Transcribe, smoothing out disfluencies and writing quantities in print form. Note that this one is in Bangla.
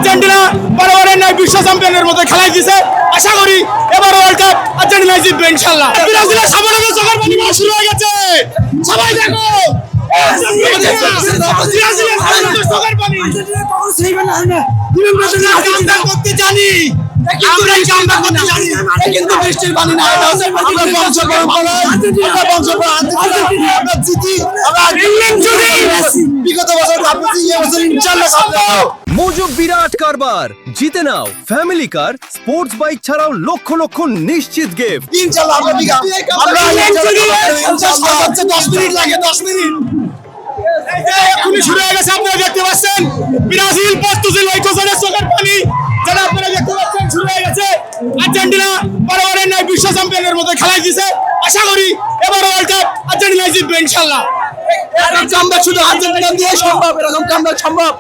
আর্জেন্টিনা বরাবরের ন্যায় বিশ্ব চ্যাম্পিয়নের মতো খেলাই দিছে। আশা করি এবার ওয়ার্ল্ড কাপ আর্জেন্টিনা জিতবে ইনশাআল্লাহ। ব্রাজিলের সামনে চোখের পানি বলা শুরু হয়ে গেছে, সবাই দেখো ব্রাজিলের সামনে চোখের পানি। আমরা করতে জানি, আমরা কামটা করতে জানি, কিন্তু বৃষ্টির পানি না, এটা হচ্ছে আমরা বংশগণ বলে, আমরা বংশগণ আমরা জিতি, আমরা ইংল্যান্ড যদি বিগত বছর কাপ জিতে এই বছর ইনশাআল্লাহ কাপ পাবো। মজুব বিরাট কারবার জিতে নাও ফ্যামিলি কার, স্পোর্টস বাইক ছাড়াও লক্ষ লক্ষ নিশ্চিত গিফট। ইনশাআল্লাহ আমরা আমরা ইনশাআল্লাহ হচ্ছে 10 মিনিট লাগে, 10 মিনিট এখনই শুরু হয়ে গেছে। আপনারা দেখতে পাচ্ছেন ব্রাজিল পর্তুগাল ঐক্যজনের চোখের পানি যেটা আপনারা দেখতে পাচ্ছেন শুরু হয়ে গেছে। আর্জেন্টিনা বরাবরের ন্যায় বিশ্ব চ্যাম্পিয়নের মতো খেলাই দিছে। আশা করি এবার ওয়ার্ল্ড কাপ আর্জেন্টিনা জিতবে ইনশাআল্লাহ। এরকম কামব্যাক শুধু আর্জেন্টিনা দিয়ে সম্ভব, এরকম কামব্যাক সম্ভব।